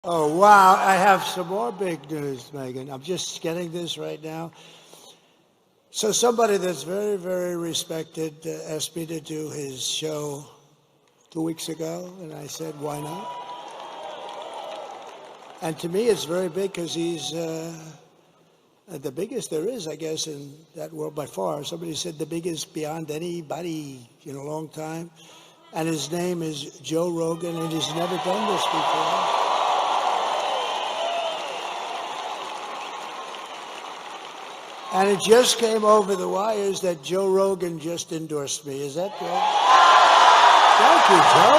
Oh, wow. I have some more big news, Megan. I'm just getting this right now. So somebody that's very, very respected asked me to do his show 2 weeks ago, and I said, why not? And to me, it's very big because he's the biggest there is, I guess, in that world by far. Somebody said the biggest beyond anybody in a long time. And his name is Joe Rogan, and he's never done this before. And it just came over the wires that Joe Rogan just endorsed me. Is that right? Thank you, Joe.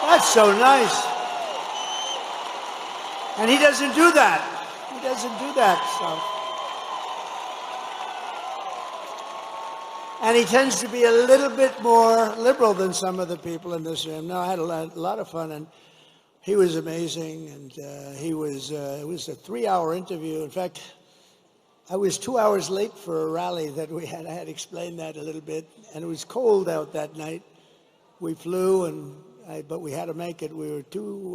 That's so nice. And he doesn't do that. He doesn't do that stuff. And he tends to be a little bit more liberal than some of the people in this room. No, I had a lot of fun, and he was amazing, and it was a 3-hour interview. In fact, I was 2 hours late for a rally that we had. I had explained that a little bit, and it was cold out that night. We flew, but we had to make it. We were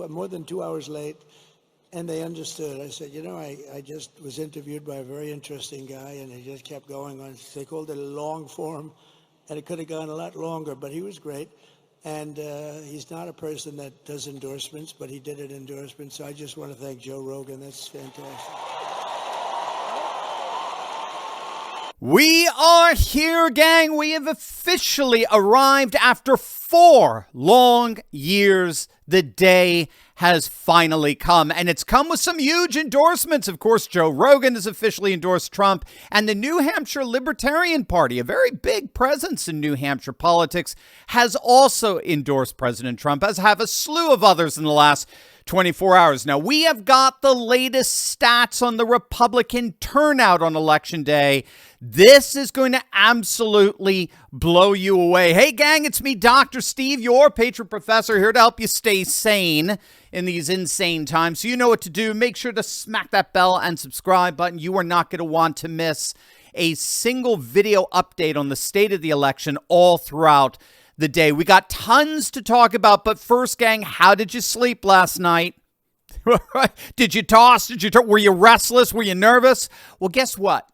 more than 2 hours late, and they understood. I said, I just was interviewed by a very interesting guy, and he just kept going on. They called it a long form, and it could have gone a lot longer, but he was great. And he's not a person that does endorsements, but he did an endorsement. So I just want to thank Joe Rogan. That's fantastic. We are here, gang. We have officially arrived after 4 long years. The day has finally come, and it's come with some huge endorsements. Of course, Joe Rogan has officially endorsed Trump, and the New Hampshire Libertarian Party, a very big presence in New Hampshire politics, has also endorsed President Trump, as have a slew of others in the last 24 hours. Now, we have got the latest stats on the Republican turnout on Election Day. This is going to absolutely blow you away. Hey, gang, it's me, Dr. Steve, your patron professor, here to help you stay sane in these insane times. So you know what to do. Make sure to smack that bell and subscribe button. You are not going to want to miss a single video update on the state of the election all throughout the day. We got tons to talk about, but first, gang, how did you sleep last night? Did you toss? Were you restless? Were you nervous? Well, guess what?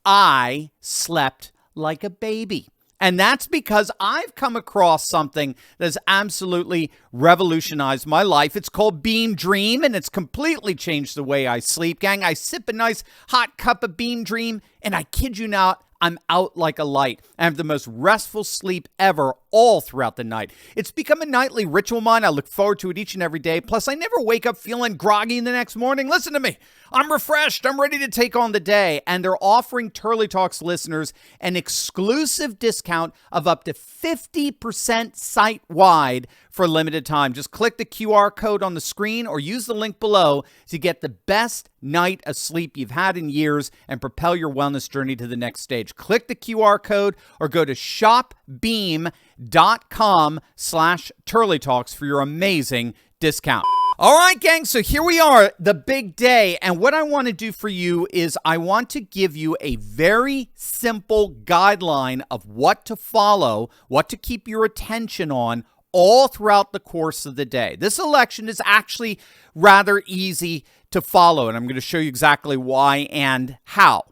I slept like a baby. And that's because I've come across something that has absolutely revolutionized my life. It's called Beam Dream, and it's completely changed the way I sleep. Gang, I sip a nice hot cup of Beam Dream, and I kid you not, I'm out like a light. I have the most restful sleep ever all throughout the night. It's become a nightly ritual of mine. I look forward to it each and every day. Plus, I never wake up feeling groggy the next morning. Listen to me. I'm refreshed. I'm ready to take on the day. And they're offering Turley Talks listeners an exclusive discount of up to 50% site-wide for a limited time. Just click the QR code on the screen or use the link below to get the best night of sleep you've had in years and propel your wellness journey to the next stage. Click the QR code or go to shopbeam.com/Turley Talks for your amazing discount. All right, gang, so here we are, the big day. And what I want to do for you is I want to give you a very simple guideline of what to follow, what to keep your attention on all throughout the course of the day. This election is actually rather easy to follow, and I'm going to show you exactly why and how.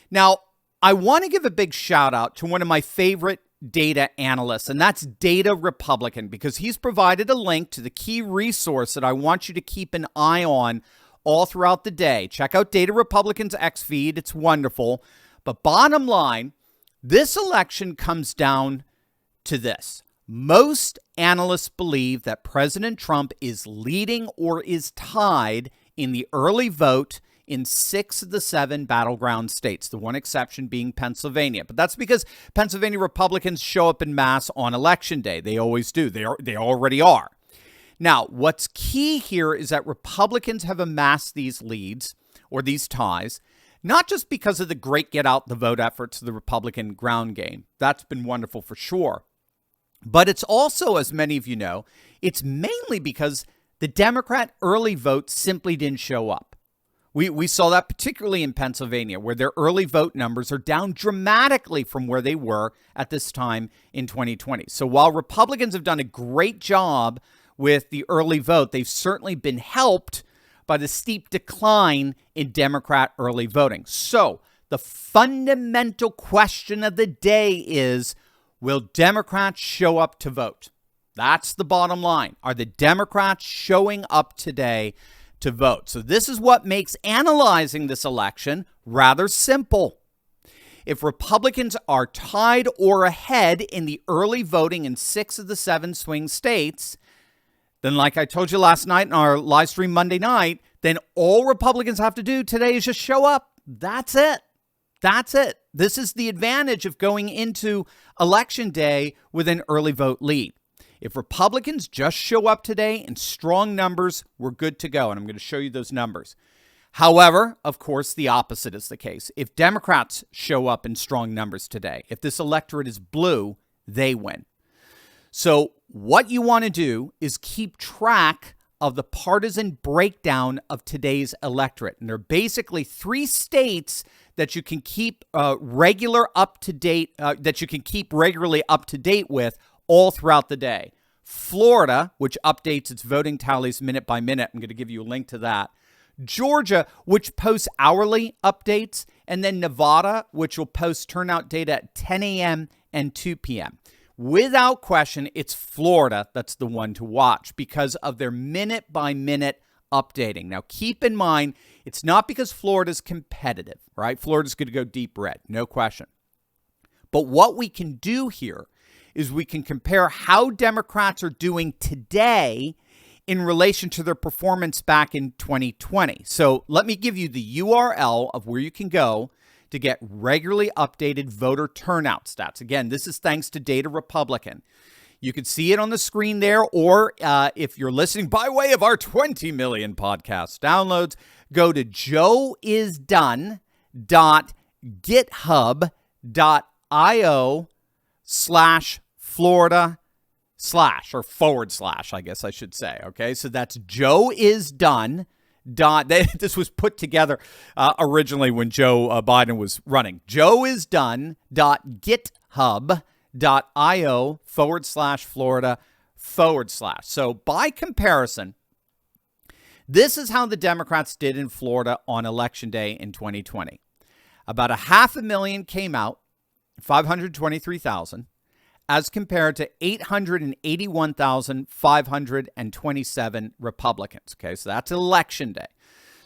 Now, I want to give a big shout out to one of my favorite data analysts, and that's Data Republican, because he's provided a link to the key resource that I want you to keep an eye on all throughout the day. Check out Data Republican's X feed. It's wonderful. But bottom line, this election comes down to this. Most analysts believe that President Trump is leading or is tied in the early vote in 6 of the 7 battleground states, the one exception being Pennsylvania. But that's because Pennsylvania Republicans show up en masse on Election Day. They always do. They already are. Now, what's key here is that Republicans have amassed these leads or these ties, not just because of the great get-out-the-vote efforts of the Republican ground game. That's been wonderful for sure. But it's also, as many of you know, it's mainly because the Democrat early vote simply didn't show up. We saw that particularly in Pennsylvania, where their early vote numbers are down dramatically from where they were at this time in 2020. So while Republicans have done a great job with the early vote, they've certainly been helped by the steep decline in Democrat early voting. So the fundamental question of the day is, will Democrats show up to vote? That's the bottom line. Are the Democrats showing up today to vote? So this is what makes analyzing this election rather simple. If Republicans are tied or ahead in the early voting in 6 of the 7 swing states, then like I told you last night in our live stream Monday night, then all Republicans have to do today is just show up. That's it. That's it. This is the advantage of going into Election Day with an early vote lead. If Republicans just show up today in strong numbers, we're good to go. And I'm going to show you those numbers. However, of course, the opposite is the case. If Democrats show up in strong numbers today, if this electorate is blue, they win. So what you want to do is keep track of the partisan breakdown of today's electorate. And there are basically 3 states that you can keep regularly up to date with all throughout the day. Florida, which updates its voting tallies minute by minute. I'm going to give you a link to that. Georgia, which posts hourly updates. And then Nevada, which will post turnout data at 10 a.m. and 2 p.m. Without question, it's Florida that's the one to watch because of their minute by minute updating. Now, keep in mind, it's not because Florida's competitive, right? Florida's going to go deep red, no question. But what we can do here is we can compare how Democrats are doing today in relation to their performance back in 2020. So let me give you the URL of where you can go to get regularly updated voter turnout stats. Again, this is thanks to Data Republican. You can see it on the screen there, or if you're listening by way of our 20 million podcast downloads, go to joeisdone.github.io/Florida/ I guess I should say. Okay, so that's joeisdone. This was put together originally when Joe Biden was running. joeisdone.github.io/Florida/. So by comparison, this is how the Democrats did in Florida on Election Day in 2020. About 500,000 came out, 523,000, as compared to 881,527 Republicans. Okay, so that's Election Day.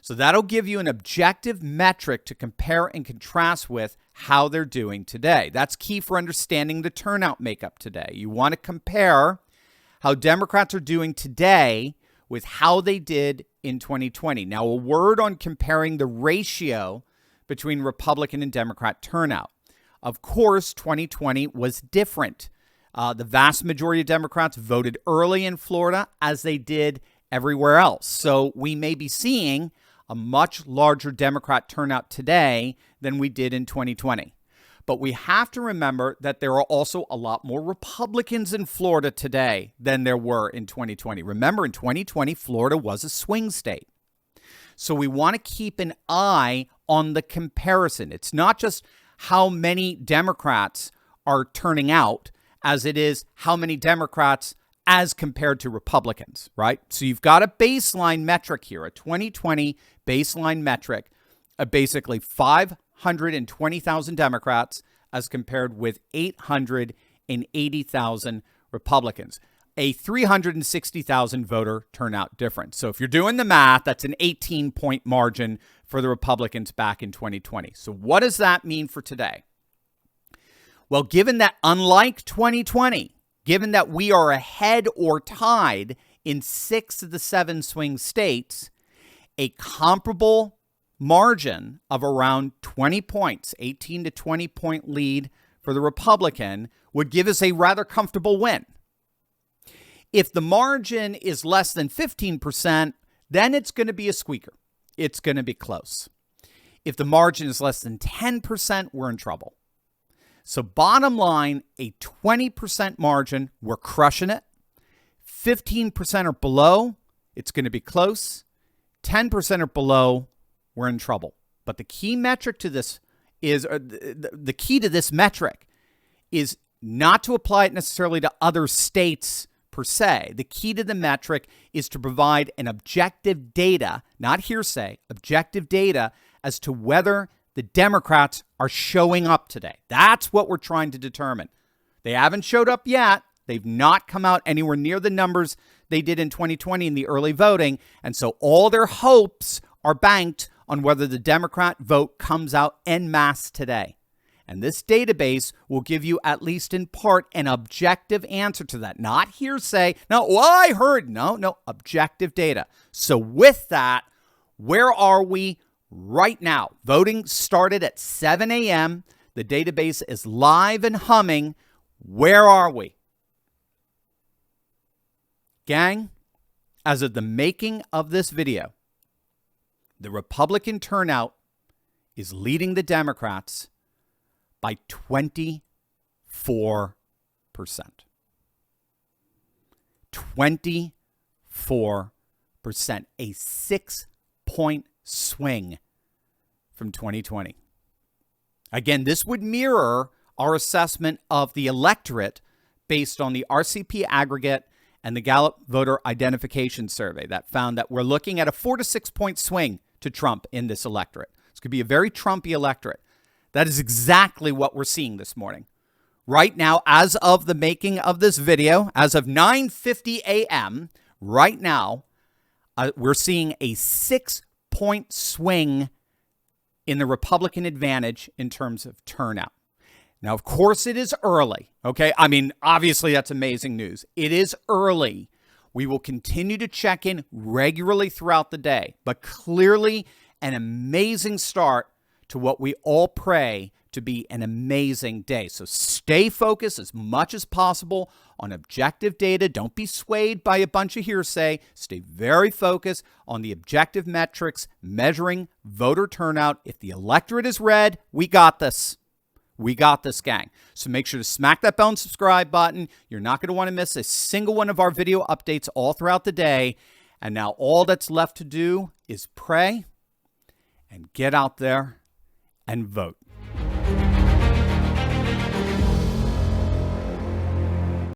So that'll give you an objective metric to compare and contrast with how they're doing today. That's key for understanding the turnout makeup today. You want to compare how Democrats are doing today with how they did in 2020. Now, a word on comparing the ratio between Republican and Democrat turnout. Of course, 2020 was different. The vast majority of Democrats voted early in Florida as they did everywhere else. So we may be seeing a much larger Democrat turnout today than we did in 2020. But we have to remember that there are also a lot more Republicans in Florida today than there were in 2020. Remember, in 2020, Florida was a swing state. So we want to keep an eye on the comparison. It's not just how many Democrats are turning out as it is how many Democrats as compared to Republicans, right? So you've got a baseline metric here, a 2020 baseline metric of basically 520,000 Democrats as compared with 880,000 Republicans, a 360,000 voter turnout difference. So if you're doing the math, that's an 18-point margin for the Republicans back in 2020. So what does that mean for today? Well, given that unlike 2020, given that we are ahead or tied in 6 of the 7 swing states, a comparable margin of around 20 points, 18 to 20 point lead for the Republican would give us a rather comfortable win. If the margin is less than 15%, then it's going to be a squeaker. It's going to be close. If the margin is less than 10%, we're in trouble. So bottom line, a 20% margin, we're crushing it. 15% or below, it's going to be close. 10% or below, we're in trouble. But the key metric to this is, the key to this metric is not to apply it necessarily to other states per se. The key to the metric is to provide an objective data, not hearsay, objective data as to whether the Democrats are showing up today. That's what we're trying to determine. They haven't showed up yet. They've not come out anywhere near the numbers they did in 2020 in the early voting. And so all their hopes are banked on whether the Democrat vote comes out en masse today. And this database will give you, at least in part, an objective answer to that. Not hearsay. No, well, I heard. No, objective data. So with that, where are we right now? Voting started at 7 a.m. The database is live and humming. Where are we? Gang, as of the making of this video, the Republican turnout is leading the Democrats by 24%. 24%. A 6-point swing from 2020. Again, this would mirror our assessment of the electorate based on the RCP aggregate and the Gallup voter identification survey that found that we're looking at a 4 to 6 point swing to Trump in this electorate. This could be a very Trumpy electorate. That is exactly what we're seeing this morning. Right now, as of the making of this video, as of 9:50 a.m., right now, we're seeing a 6-point swing in the Republican advantage in terms of turnout. Now, of course, it is early, okay? I mean, obviously, that's amazing news. It is early. We will continue to check in regularly throughout the day, but clearly an amazing start to what we all pray to be an amazing day. So stay focused as much as possible on objective data. Don't be swayed by a bunch of hearsay. Stay very focused on the objective metrics measuring voter turnout. If the electorate is red, we got this. We got this, gang. So make sure to smack that bell and subscribe button. You're not going to want to miss a single one of our video updates all throughout the day. And now all that's left to do is pray and get out there and vote.